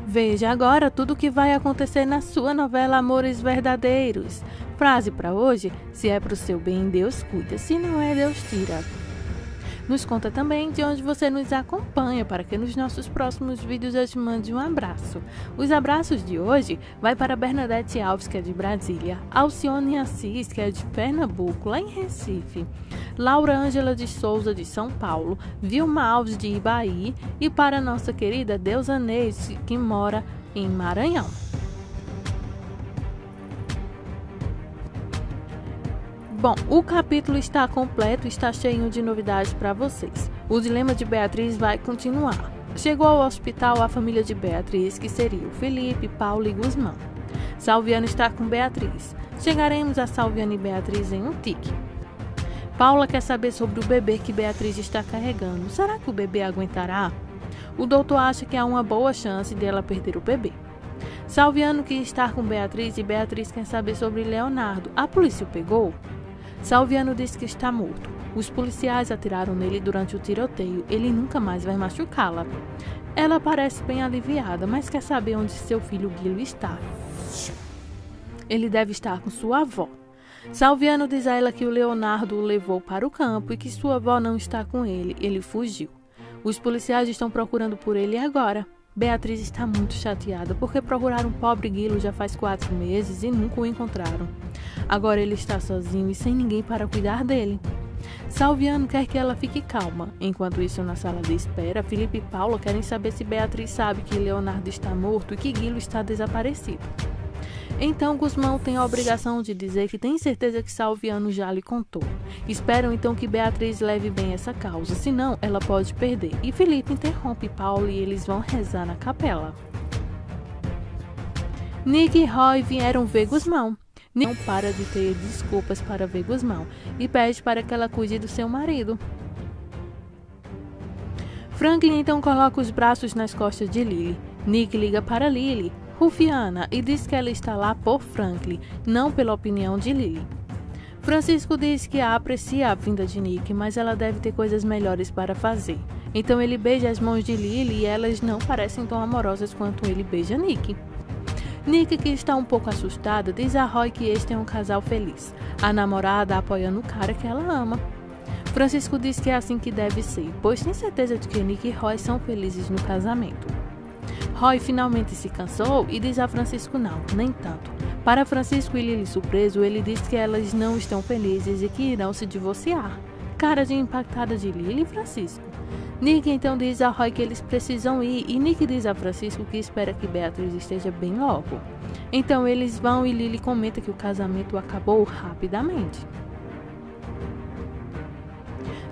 Veja agora tudo o que vai acontecer na sua novela Amores Verdadeiros. Frase para hoje: se é para o seu bem, Deus cuida, se não é, Deus tira. Nos conta também de onde você nos acompanha, para que nos nossos próximos vídeos eu te mande um abraço. Os abraços de hoje vai para Bernadette Alves, que é de Brasília, Alcione Assis, que é de Pernambuco, lá em Recife, Laura Ângela de Souza, de São Paulo, Vilma Alves, de Ibaí, e para nossa querida Deusa Neide, que mora em Maranhão. Bom, o capítulo está completo e está cheio de novidades para vocês. O dilema de Beatriz vai continuar. Chegou ao hospital a família de Beatriz, que seria o Felipe, Paulo e Gusmão. Salviano está com Beatriz. Chegaremos a Salviano e Beatriz em um tique. Paula quer saber sobre o bebê que Beatriz está carregando. Será que o bebê aguentará? O doutor acha que há uma boa chance dela perder o bebê. Salviano quer estar com Beatriz e Beatriz quer saber sobre Leonardo. A polícia o pegou? Salviano diz que está morto. Os policiais atiraram nele durante o tiroteio. Ele nunca mais vai machucá-la. Ela parece bem aliviada, mas quer saber onde seu filho Guilo está. Ele deve estar com sua avó. Salviano diz a ela que o Leonardo o levou para o campo e que sua avó não está com ele. Ele fugiu. Os policiais estão procurando por ele agora. Beatriz está muito chateada porque procuraram o pobre Guilo já faz 4 meses e nunca o encontraram. Agora ele está sozinho e sem ninguém para cuidar dele. Salviano quer que ela fique calma. Enquanto isso, na sala de espera, Felipe e Paula querem saber se Beatriz sabe que Leonardo está morto e que Guilo está desaparecido. Então Gusmão tem a obrigação de dizer que tem certeza que Salviano já lhe contou. Esperam então que Beatriz leve bem essa causa, senão ela pode perder. E Felipe interrompe Paulo e eles vão rezar na capela. Nick e Roy vieram ver Gusmão. Nick não para de ter desculpas para ver Gusmão e pede para que ela cuide do seu marido. Franklin então coloca os braços nas costas de Lily. Nick liga para Lily, rufiana, e diz que ela está lá por Franklin, não pela opinião de Lily. Francisco diz que a aprecia a vinda de Nick, mas ela deve ter coisas melhores para fazer. Então ele beija as mãos de Lily e elas não parecem tão amorosas quanto ele beija Nick. Nick, que está um pouco assustada, diz a Roy que este é um casal feliz, a namorada apoiando o cara que ela ama. Francisco diz que é assim que deve ser, pois tem certeza de que Nick e Roy são felizes no casamento. Roy finalmente se cansou e diz a Francisco não, nem tanto. Para Francisco e Lily surpreso, ele diz que elas não estão felizes e que irão se divorciar. Cara de impactada de Lily e Francisco. Nick então diz a Roy que eles precisam ir e Nick diz a Francisco que espera que Beatriz esteja bem logo. Então eles vão e Lily comenta que o casamento acabou rapidamente.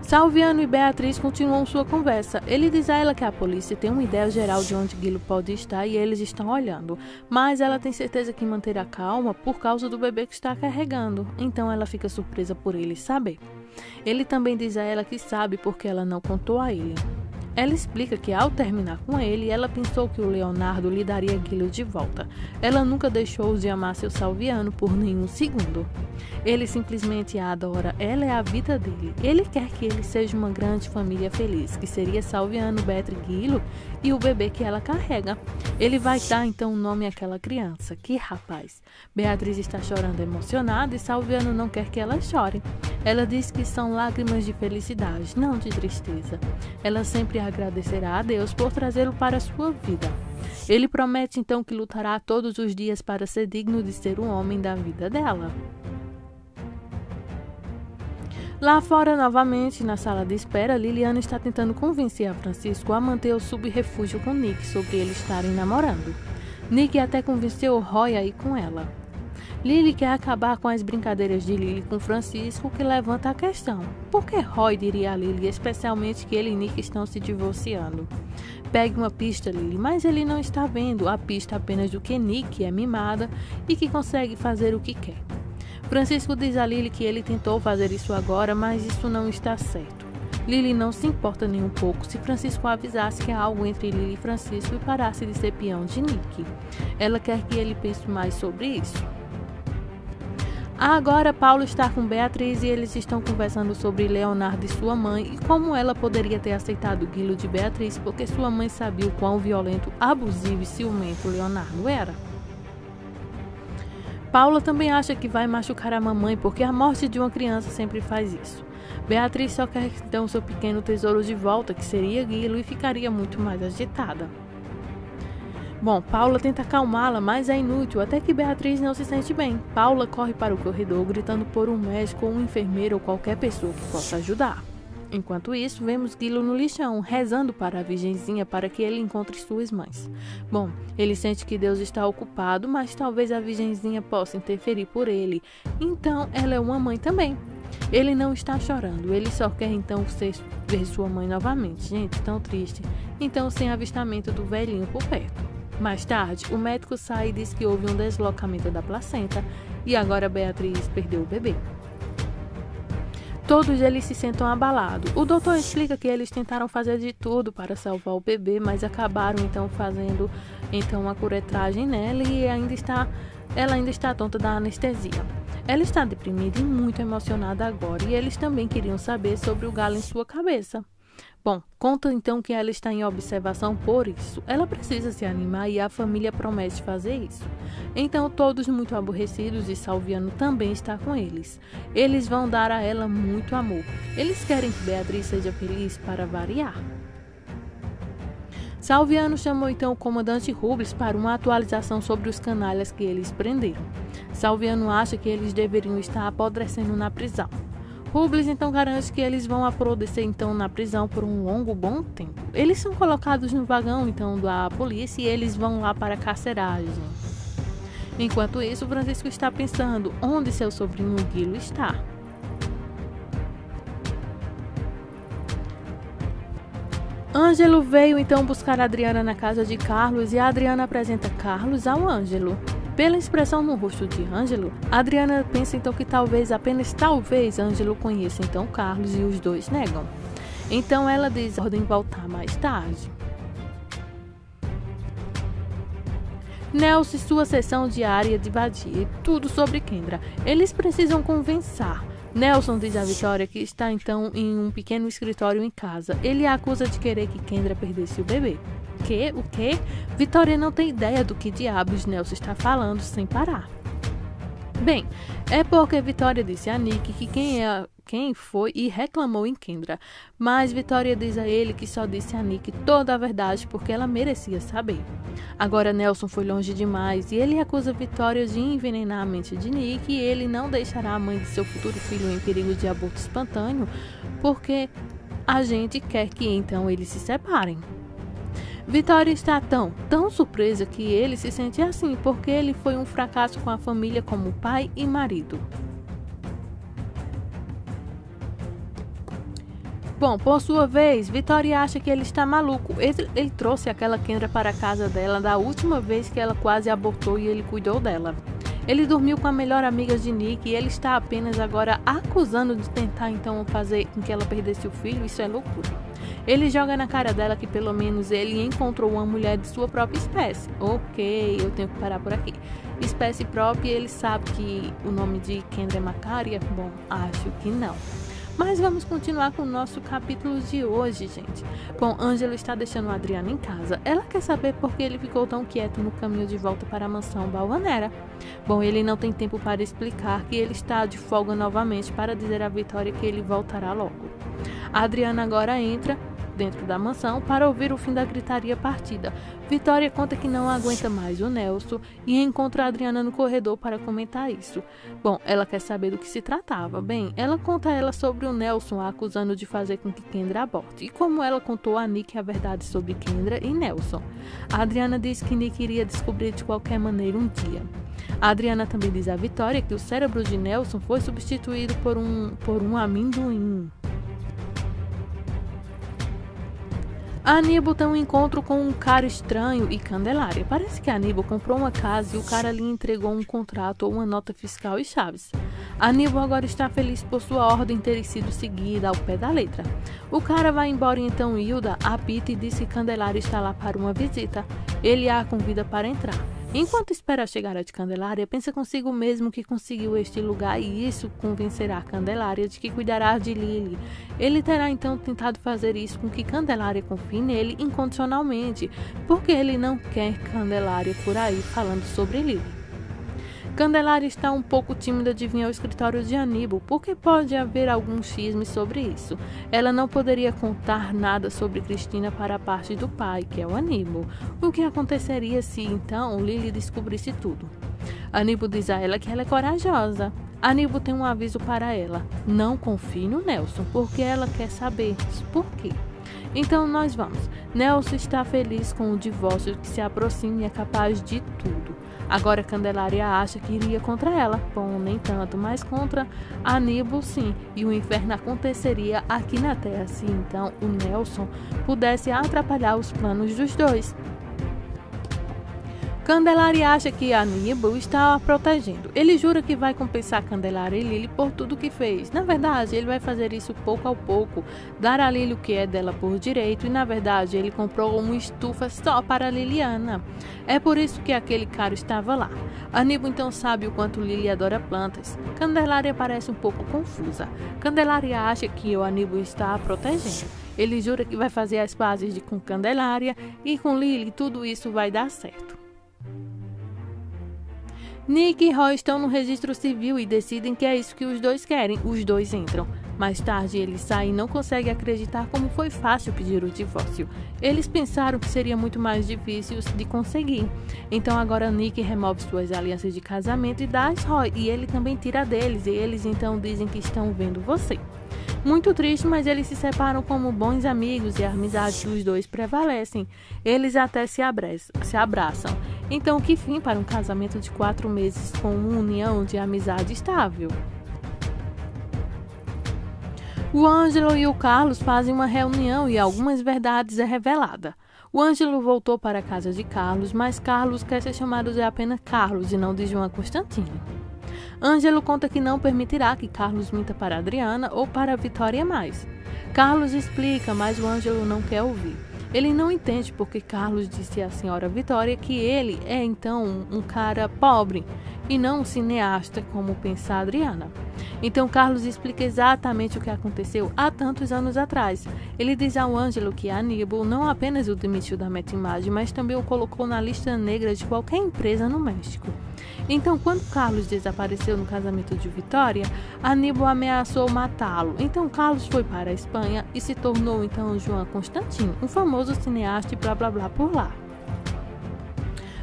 Salviano e Beatriz continuam sua conversa. Ele diz a ela que a polícia tem uma ideia geral de onde Guilo pode estar e eles estão olhando. Mas ela tem certeza que manterá calma por causa do bebê que está carregando. Então ela fica surpresa por ele saber. Ele também diz a ela que sabe porque ela não contou a ele. Ela explica que ao terminar com ele, ela pensou que o Leonardo lhe daria Guilo de volta. Ela nunca deixou de amar seu Salviano por nenhum segundo. Ele simplesmente a adora, ela é a vida dele. Ele quer que ele seja uma grande família feliz, que seria Salviano, Beatriz, Guilo e o bebê que ela carrega. Ele vai dar então o nome àquela criança. Que rapaz! Beatriz está chorando emocionada e Salviano não quer que ela chore. Ela diz que são lágrimas de felicidade, não de tristeza. Ela sempre agradecerá a Deus por trazê-lo para a sua vida. Ele promete então que lutará todos os dias para ser digno de ser o homem da vida dela. Lá fora, novamente, na sala de espera, Liliana está tentando convencer a Francisco a manter o subrefúgio com Nick sobre eles estarem namorando. Nick até convenceu o Roy a ir com ela. Lily quer acabar com as brincadeiras de Lily com Francisco, que levanta a questão. Por que Roy diria a Lily especialmente que ele e Nick estão se divorciando? Pegue uma pista, Lily, mas ele não está vendo a pista apenas do que Nick é mimada e que consegue fazer o que quer. Francisco diz a Lily que ele tentou fazer isso agora, mas isso não está certo. Lily não se importa nem um pouco se Francisco avisasse que há algo entre Lily e Francisco e parasse de ser peão de Nick. Ela quer que ele pense mais sobre isso. Agora Paulo está com Beatriz e eles estão conversando sobre Leonardo e sua mãe e como ela poderia ter aceitado Guilo de Beatriz porque sua mãe sabia o quão violento, abusivo e ciumento Leonardo era. Paula também acha que vai machucar a mamãe porque a morte de uma criança sempre faz isso. Beatriz só quer então seu pequeno tesouro de volta, que seria Guilo, e ficaria muito mais agitada. Bom, Paula tenta acalmá-la, mas é inútil, até que Beatriz não se sente bem. Paula corre para o corredor, gritando por um médico ou um enfermeiro ou qualquer pessoa que possa ajudar. Enquanto isso, vemos Guilo no lixão, rezando para a Virgenzinha para que ele encontre suas mães. Bom, ele sente que Deus está ocupado, mas talvez a Virgenzinha possa interferir por ele. Então, ela é uma mãe também. Ele não está chorando, ele só quer então ver sua mãe novamente. Gente, tão triste. Então, sem avistamento do velhinho por perto. Mais tarde, o médico sai e diz que houve um deslocamento da placenta e agora Beatriz perdeu o bebê. Todos eles se sentem abalados. O doutor explica que eles tentaram fazer de tudo para salvar o bebê, mas acabaram então fazendo uma curetragem nela e ela ainda está tonta da anestesia. Ela está deprimida e muito emocionada agora, e eles também queriam saber sobre o galo em sua cabeça. Bom, conta então que ela está em observação por isso. Ela precisa se animar e a família promete fazer isso. Então, todos muito aborrecidos e Salviano também está com eles. Eles vão dar a ela muito amor. Eles querem que Beatriz seja feliz para variar. Salviano chamou então o comandante Rubles para uma atualização sobre os canalhas que eles prenderam. Salviano acha que eles deveriam estar apodrecendo na prisão. Rubles então garante que eles vão apodrecer então na prisão por um longo bom tempo. Eles são colocados no vagão então da polícia e eles vão lá para a carceragem. Enquanto isso, Francisco está pensando onde seu sobrinho Guilo está. Ângelo veio então buscar Adriana na casa de Carlos e a Adriana apresenta Carlos ao Ângelo. Pela expressão no rosto de Ângelo, Adriana pensa então que apenas talvez, Ângelo conheça então Carlos e os dois negam. Então ela diz a ordem voltar mais tarde. Nelson e sua sessão diária de vadia, tudo sobre Kendra. Eles precisam convencer. Nelson diz a Vitória que está então em um pequeno escritório em casa. Ele a acusa de querer que Kendra perdesse o bebê. O quê? Vitória não tem ideia do que diabos Nelson está falando sem parar. Bem, é porque Vitória disse a Nick que quem foi e reclamou em Kendra. Mas Vitória diz a ele que só disse a Nick toda a verdade porque ela merecia saber. Agora Nelson foi longe demais e ele acusa Vitória de envenenar a mente de Nick e ele não deixará a mãe de seu futuro filho em perigo de aborto espontâneo porque a gente quer que então eles se separem. Vitória está tão surpresa que ele se sente assim porque ele foi um fracasso com a família como pai e marido. Bom, por sua vez, Vitória acha que ele está maluco. Ele trouxe aquela Kendra para a casa dela da última vez que ela quase abortou e ele cuidou dela. Ele dormiu com a melhor amiga de Nick e ele está apenas agora acusando de tentar então fazer com que ela perdesse o filho. Isso é loucura. Ele joga na cara dela que pelo menos ele encontrou uma mulher de sua própria espécie. Ok, eu tenho que parar por aqui. Espécie própria, ele sabe que o nome de Kendra é Macária? Bom, acho que não. Mas vamos continuar com o nosso capítulo de hoje, gente. Bom, Ângelo está deixando a Adriana em casa. Ela quer saber por que ele ficou tão quieto no caminho de volta para a mansão Balvanera. Bom, ele não tem tempo para explicar que ele está de folga novamente para dizer à Vitória que ele voltará logo. A Adriana agora entra dentro da mansão para ouvir o fim da gritaria partida. Vitória conta que não aguenta mais o Nelson e encontra a Adriana no corredor para comentar isso. Bom, ela quer saber do que se tratava. Bem, ela conta a ela sobre o Nelson a acusando de fazer com que Kendra aborte e como ela contou a Nick a verdade sobre Kendra e Nelson. A Adriana diz que Nick iria descobrir de qualquer maneira um dia. A Adriana também diz à Vitória que o cérebro de Nelson foi substituído por um amendoim. Aníbal tem um encontro com um cara estranho e Candelária. Parece que Aníbal comprou uma casa e o cara lhe entregou um contrato ou uma nota fiscal e chaves. Aníbal agora está feliz por sua ordem ter sido seguida ao pé da letra. O cara vai embora e então Hilda apita e diz que Candelária está lá para uma visita. Ele a convida para entrar. Enquanto espera a chegada de Candelária, pensa consigo mesmo que conseguiu este lugar e isso convencerá Candelária de que cuidará de Lily. Ele terá então tentado fazer isso com que Candelária confie nele incondicionalmente, porque ele não quer Candelária por aí falando sobre Lily. Candelária está um pouco tímida de vir ao escritório de Aníbal, porque pode haver algum xisme sobre isso. Ela não poderia contar nada sobre Cristina para a parte do pai, que é o Aníbal. O que aconteceria se, então, Lily descobrisse tudo? Aníbal diz a ela que ela é corajosa. Aníbal tem um aviso para ela. Não confie no Nelson, porque ela quer saber por quê. Então nós vamos. Nelson está feliz com o divórcio que se aproxima e é capaz de tudo. Agora Candelária acha que iria contra ela. Bom, nem tanto, mas contra Aníbal sim. E o inferno aconteceria aqui na Terra se então o Nelson pudesse atrapalhar os planos dos dois. Candelária acha que Aníbal está a protegendo. Ele jura que vai compensar Candelária e Lily por tudo que fez. Na verdade, ele vai fazer isso pouco a pouco, dar a Lily o que é dela por direito e, na verdade, ele comprou uma estufa só para Liliana. É por isso que aquele cara estava lá. Aníbal então sabe o quanto Lily adora plantas. Candelária parece um pouco confusa. Candelária acha que o Aníbal está a protegendo. Ele jura que vai fazer as pazes com Candelária e com Lily tudo isso vai dar certo. Nick e Roy estão no registro civil e decidem que é isso que os dois querem. Os dois entram. Mais tarde eles saem e não conseguem acreditar como foi fácil pedir o divórcio. Eles pensaram que seria muito mais difícil de conseguir. Então agora Nick remove suas alianças de casamento e dá as Roy. E ele também tira deles. E eles então dizem que estão vendo você. Muito triste, mas eles se separam como bons amigos e a amizade dos dois prevalecem. Eles até se abraçam. Então, que fim para um casamento de 4 meses com uma união de amizade estável? O Ângelo e o Carlos fazem uma reunião e algumas verdades é revelada. O Ângelo voltou para a casa de Carlos, mas Carlos quer ser chamado de apenas Carlos e não de João Constantino. Ângelo conta que não permitirá que Carlos minta para Adriana ou para Vitória mais. Carlos explica, mas o Ângelo não quer ouvir. Ele não entende porque Carlos disse à senhora Vitória que ele é então um cara pobre e não um cineasta como pensa a Adriana. Então Carlos explica exatamente o que aconteceu há tantos anos atrás. Ele diz ao Ângelo que Aníbal não apenas o demitiu da Metimage, mas também o colocou na lista negra de qualquer empresa no México. Então, quando Carlos desapareceu no casamento de Vitória, Aníbal ameaçou matá-lo. Então, Carlos foi para a Espanha e se tornou então João Constantino, um famoso cineasta e blá blá blá por lá.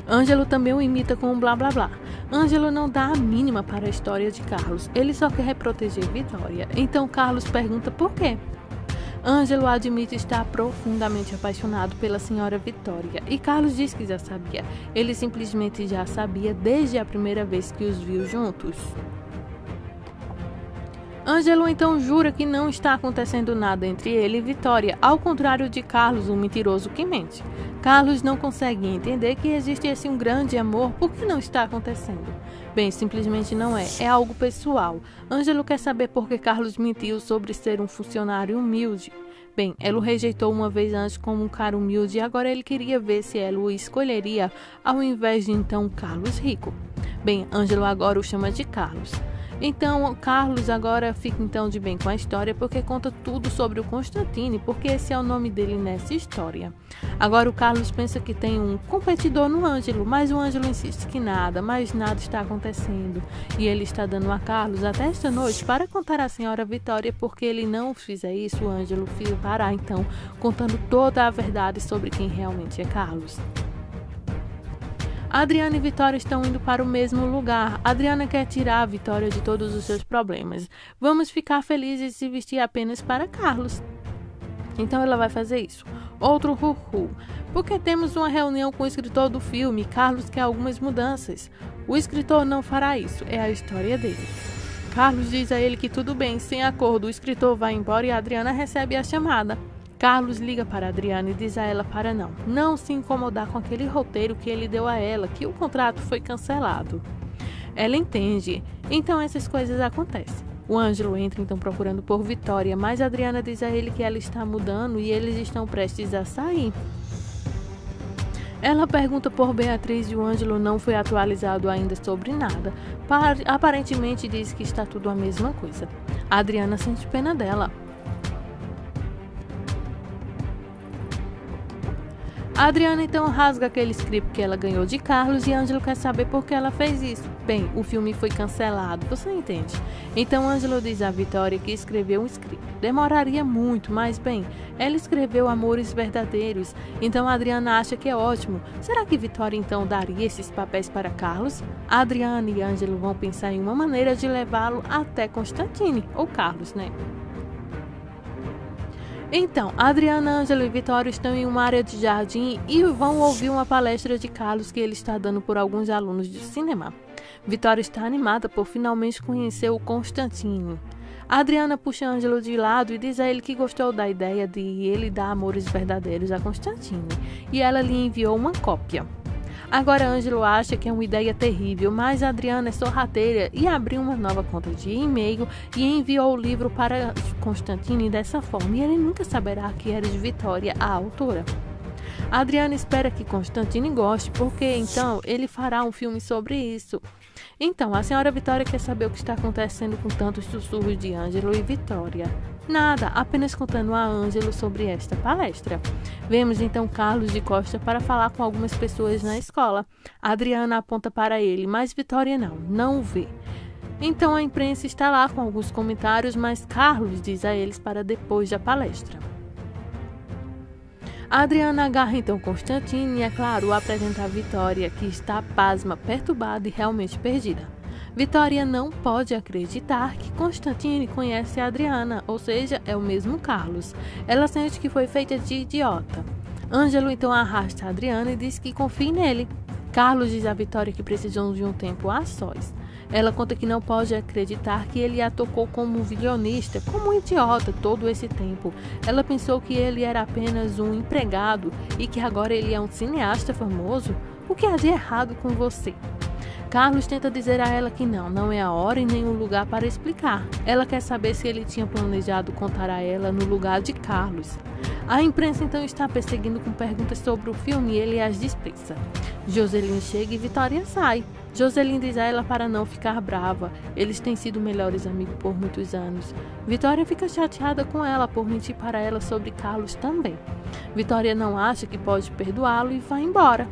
Ângelo também o imita com um blá blá blá. Ângelo não dá a mínima para a história de Carlos, ele só quer proteger Vitória. Então, Carlos pergunta por quê. Ângelo admite estar profundamente apaixonado pela senhora Vitória e Carlos diz que já sabia. Ele simplesmente já sabia desde a primeira vez que os viu juntos. Ângelo então jura que não está acontecendo nada entre ele e Vitória, ao contrário de Carlos, um mentiroso que mente. Carlos não consegue entender que existe esse um grande amor, por que não está acontecendo? Bem, simplesmente não é, é algo pessoal. Ângelo quer saber por que Carlos mentiu sobre ser um funcionário humilde. Bem, ela o rejeitou uma vez antes como um cara humilde e agora ele queria ver se ela o escolheria ao invés de então Carlos rico. Bem, Ângelo agora o chama de Carlos. Então, Carlos agora fica então de bem com a história porque conta tudo sobre o Constantine, porque esse é o nome dele nessa história. Agora o Carlos pensa que tem um competidor no Ângelo, mas o Ângelo insiste que nada, mas nada está acontecendo. E ele está dando a Carlos até esta noite para contar à senhora Vitória, porque ele não fizer isso, o Ângelo ficará então contando toda a verdade sobre quem realmente é Carlos. Adriana e Vitória estão indo para o mesmo lugar. Adriana quer tirar a Vitória de todos os seus problemas. Vamos ficar felizes e se vestir apenas para Carlos. Então ela vai fazer isso. Outro hu-hu. Porque temos uma reunião com o escritor do filme. Carlos quer algumas mudanças. O escritor não fará isso. É a história dele. Carlos diz a ele que tudo bem, sem acordo. O escritor vai embora e a Adriana recebe a chamada. Carlos liga para Adriana e diz a ela para não se incomodar com aquele roteiro que ele deu a ela, que o contrato foi cancelado. Ela entende, então essas coisas acontecem. O Ângelo entra então procurando por Vitória, mas Adriana diz a ele que ela está mudando e eles estão prestes a sair. Ela pergunta por Beatriz e o Ângelo não foi atualizado ainda sobre nada. Aparentemente diz que está tudo a mesma coisa. A Adriana sente pena dela. A Adriana então rasga aquele script que ela ganhou de Carlos e Ângelo quer saber por que ela fez isso. Bem, o filme foi cancelado, você entende? Então Ângelo diz a Vitória que escreveu um script. Demoraria muito, mas bem, ela escreveu Amores Verdadeiros, então a Adriana acha que é ótimo. Será que Vitória então daria esses papéis para Carlos? A Adriana e Ângelo vão pensar em uma maneira de levá-lo até Constantine, ou Carlos, né? Então, Adriana, Ângelo e Vitória estão em uma área de jardim e vão ouvir uma palestra de Carlos que ele está dando por alguns alunos de cinema. Vitória está animada por finalmente conhecer o Constantine. Adriana puxa Ângelo de lado e diz a ele que gostou da ideia de ele dar amores verdadeiros a Constantine, e ela lhe enviou uma cópia. Agora Ângelo acha que é uma ideia terrível, mas Adriana é sorrateira e abriu uma nova conta de e-mail e enviou o livro para Constantine dessa forma, e ele nunca saberá que era de Vitória, a autora. Adriana espera que Constantine goste, porque então ele fará um filme sobre isso. Então, a senhora Vitória quer saber o que está acontecendo com tantos sussurros de Ângelo e Vitória. Nada, apenas contando a Ângelo sobre esta palestra. Vemos então Carlos de Costa para falar com algumas pessoas na escola. Adriana aponta para ele, mas Vitória não o vê. Então a imprensa está lá com alguns comentários, mas Carlos diz a eles para depois da palestra. A Adriana agarra então Constantine e, é claro, apresenta a Vitória, que está pasma, perturbada e realmente perdida. Vitória não pode acreditar que Constantine conhece a Adriana, ou seja, é o mesmo Carlos. Ela sente que foi feita de idiota. Ângelo então arrasta a Adriana e diz que confie nele. Carlos diz a Vitória que precisam de um tempo a sós. Ela conta que não pode acreditar que ele a tocou como um violonista, como um idiota todo esse tempo. Ela pensou que ele era apenas um empregado e que agora ele é um cineasta famoso. O que há de errado com você? Carlos tenta dizer a ela que não é a hora e nem o lugar para explicar. Ela quer saber se ele tinha planejado contar a ela no lugar de Carlos. A imprensa então está perseguindo com perguntas sobre o filme e ele as dispensa. Joseline chega e Vitória sai. Joseline diz a ela para não ficar brava. Eles têm sido melhores amigos por muitos anos. Vitória fica chateada com ela por mentir para ela sobre Carlos também. Vitória não acha que pode perdoá-lo e vai embora.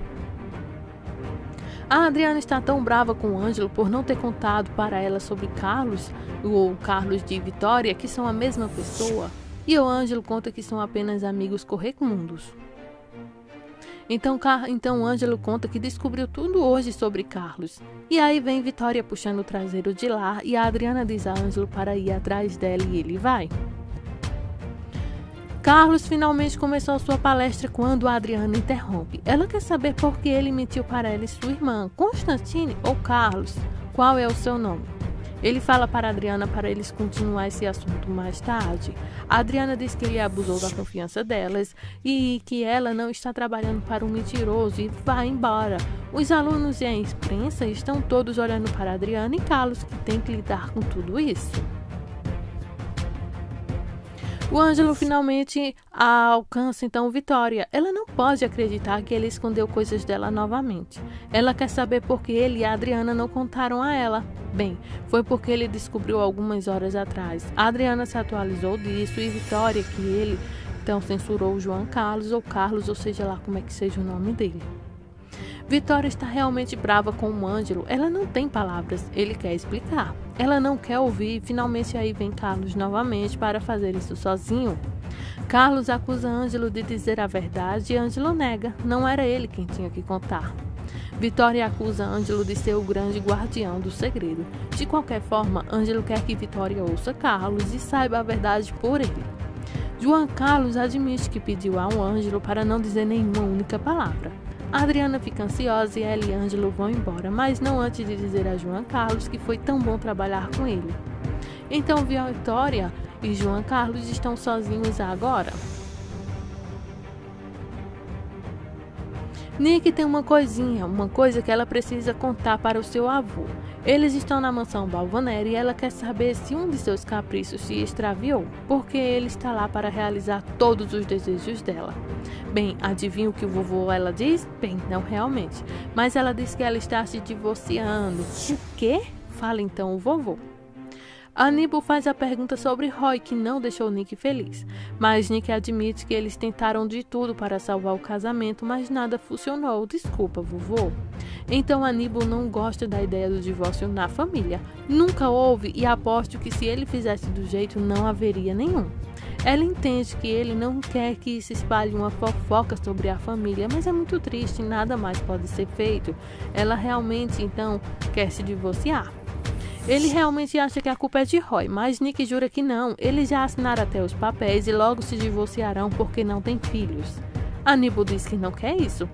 A Adriana está tão brava com o Ângelo por não ter contado para ela sobre Carlos, ou Carlos de Vitória, que são a mesma pessoa, e o Ângelo conta que são apenas amigos correcundos. Então o Ângelo conta que descobriu tudo hoje sobre Carlos. E aí vem Vitória puxando o traseiro de lá e a Adriana diz a Ângelo para ir atrás dela e ele vai. Carlos finalmente começou sua palestra quando a Adriana interrompe. Ela quer saber por que ele mentiu para ela e sua irmã, Constantine ou Carlos. Qual é o seu nome? Ele fala para a Adriana para eles continuar esse assunto mais tarde. A Adriana diz que ele abusou da confiança delas e que ela não está trabalhando para um mentiroso e vai embora. Os alunos e a imprensa estão todos olhando para a Adriana e Carlos, que tem que lidar com tudo isso. O Ângelo finalmente alcança então Vitória. Ela não pode acreditar que ele escondeu coisas dela novamente. Ela quer saber por que ele e a Adriana não contaram a ela. Bem, foi porque ele descobriu algumas horas atrás. A Adriana se atualizou disso e Vitória que ele então censurou o João Carlos ou Carlos, ou seja lá como é que seja o nome dele. Vitória está realmente brava com o Ângelo. Ela não tem palavras. Ele quer explicar. Ela não quer ouvir. Finalmente aí vem Carlos novamente para fazer isso sozinho. Carlos acusa Ângelo de dizer a verdade e Ângelo nega. Não era ele quem tinha que contar. Vitória acusa Ângelo de ser o grande guardião do segredo. De qualquer forma, Ângelo quer que Vitória ouça Carlos e saiba a verdade por ele. João Carlos admite que pediu ao Ângelo para não dizer nenhuma única palavra. A Adriana fica ansiosa e ela e Ângelo vão embora, mas não antes de dizer a João Carlos que foi tão bom trabalhar com ele. Então Vitória e João Carlos estão sozinhos agora. Nick tem uma coisa que ela precisa contar para o seu avô. Eles estão na mansão Balvanera e ela quer saber se um de seus caprichos se extraviou, porque ele está lá para realizar todos os desejos dela. Bem, adivinha o que o vovô ela diz? Bem, não realmente, mas ela diz que ela está se divorciando. O quê? Fala então o vovô. Aníbal faz a pergunta sobre Roy, que não deixou Nick feliz. Mas Nick admite que eles tentaram de tudo para salvar o casamento, mas nada funcionou. Desculpa, vovô. Então Aníbal não gosta da ideia do divórcio na família. Nunca houve e aposto que se ele fizesse do jeito não haveria nenhum. Ela entende que ele não quer que se espalhe uma fofoca sobre a família, mas é muito triste, nada mais pode ser feito. Ela realmente, então, quer se divorciar. Ele realmente acha que a culpa é de Roy, mas Nick jura que não. Eles já assinaram até os papéis e logo se divorciarão porque não têm filhos. Aníbal diz que não quer isso.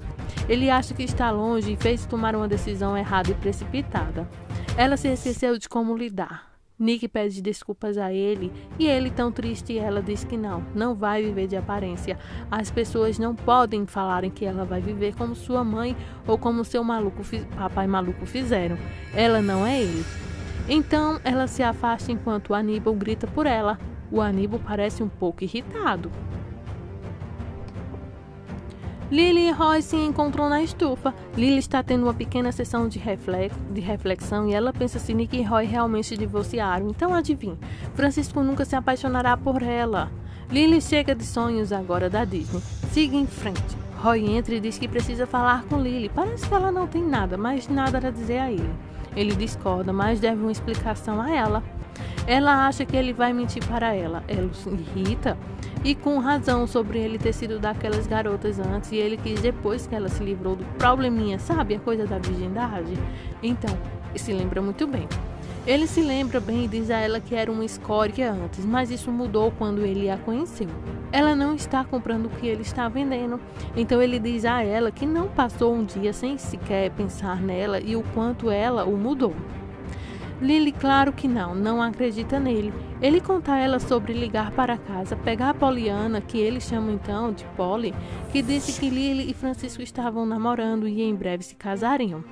Ele acha que está longe e fez tomar uma decisão errada e precipitada. Ela se esqueceu de como lidar. Nick pede desculpas a ele e ele, tão triste, ela diz que não vai viver de aparência. As pessoas não podem falarem que ela vai viver como sua mãe ou como seu papai maluco fizeram. Ela não é ele. Então ela se afasta enquanto o Aníbal grita por ela. O Aníbal parece um pouco irritado. Lily e Roy se encontram na estufa. Lily está tendo uma pequena sessão de reflexão e ela pensa se Nick e Roy realmente se divorciaram. Então adivinha, Francisco nunca se apaixonará por ela. Lily chega de sonhos agora da Disney. Siga em frente. Roy entra e diz que precisa falar com Lily. Parece que ela não tem nada a dizer a ele. Ele discorda, mas deve uma explicação a ela. Ela acha que ele vai mentir para ela. Ela se irrita e com razão sobre ele ter sido daquelas garotas antes e ele quis depois que ela se livrou do probleminha, sabe? A coisa da virgindade. Então, se lembra muito bem. Ele se lembra bem e diz a ela que era uma escória antes, mas isso mudou quando ele a conheceu. Ela não está comprando o que ele está vendendo, então ele diz a ela que não passou um dia sem sequer pensar nela e o quanto ela o mudou. Lily, claro que não acredita nele. Ele conta a ela sobre ligar para casa, pegar a Poliana, que ele chama então de Polly, que disse que Lily e Francisco estavam namorando e em breve se casariam.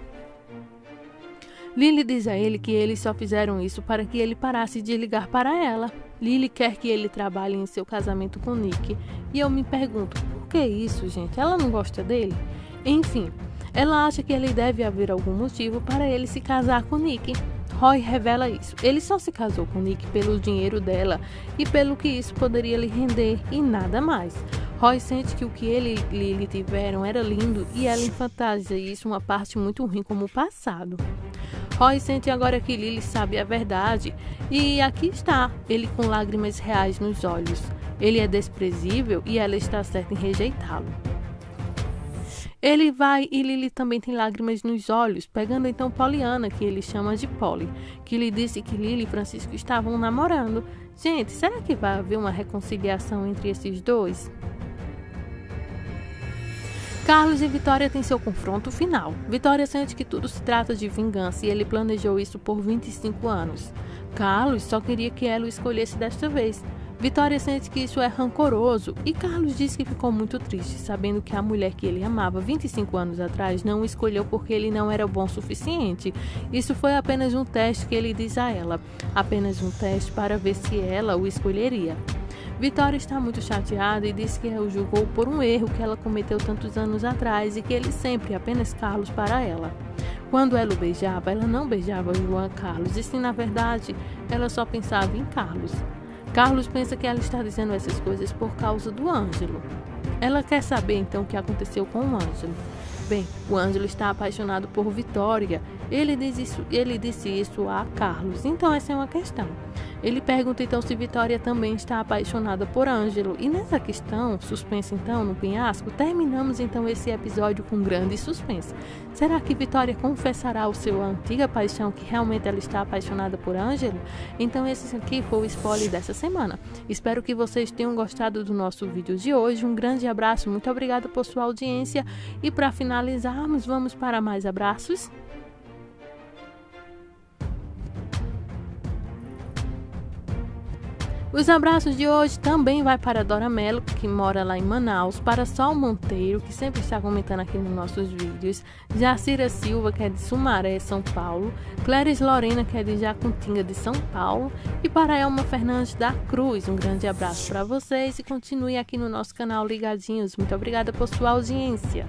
Lily diz a ele que eles só fizeram isso para que ele parasse de ligar para ela. Lily quer que ele trabalhe em seu casamento com Nick. E eu me pergunto, por que isso, gente? Ela não gosta dele? Enfim, ela acha que ele deve haver algum motivo para ele se casar com Nick. Roy revela isso. Ele só se casou com Nick pelo dinheiro dela e pelo que isso poderia lhe render e nada mais. Roy sente que o que ele e Lily tiveram era lindo e ela enfatiza isso uma parte muito ruim como o passado. Roy sente agora que Lily sabe a verdade e aqui está, ele com lágrimas reais nos olhos. Ele é desprezível e ela está certa em rejeitá-lo. Ele vai e Lily também tem lágrimas nos olhos, pegando então Poliana, que ele chama de Polly, que lhe disse que Lily e Francisco estavam namorando. Gente, será que vai haver uma reconciliação entre esses dois? Carlos e Vitória têm seu confronto final. Vitória sente que tudo se trata de vingança e ele planejou isso por 25 anos. Carlos só queria que ela o escolhesse desta vez. Vitória sente que isso é rancoroso e Carlos diz que ficou muito triste, sabendo que a mulher que ele amava 25 anos atrás não o escolheu porque ele não era bom o suficiente. Isso foi apenas um teste que ele diz a ela, apenas um teste para ver se ela o escolheria. Vitória está muito chateada e diz que o julgou por um erro que ela cometeu tantos anos atrás e que ele sempre apenas Carlos para ela. Quando ela o beijava, ela não beijava João Carlos, e sim, na verdade, ela só pensava em Carlos. Carlos pensa que ela está dizendo essas coisas por causa do Ângelo. Ela quer saber então o que aconteceu com o Ângelo. Bem, o Ângelo está apaixonado por Vitória. Ele disse isso a Carlos, então essa é uma questão. Ele pergunta então se Vitória também está apaixonada por Ângelo. E nessa questão, suspense então no penhasco, terminamos então esse episódio com grande suspense. Será que Vitória confessará o seu antiga paixão, que realmente ela está apaixonada por Ângelo? Então esse aqui foi o spoiler dessa semana. Espero que vocês tenham gostado do nosso vídeo de hoje. Um grande abraço, muito obrigada por sua audiência. E para finalizarmos, vamos para mais abraços. Os abraços de hoje também vai para Dora Mello, que mora lá em Manaus, para Sol Monteiro, que sempre está comentando aqui nos nossos vídeos, Jacira Silva, que é de Sumaré, São Paulo, Cléris Lorena, que é de Jacutinga, de São Paulo, e para Elma Fernandes da Cruz. Um grande abraço para vocês e continue aqui no nosso canal ligadinhos. Muito obrigada por sua audiência.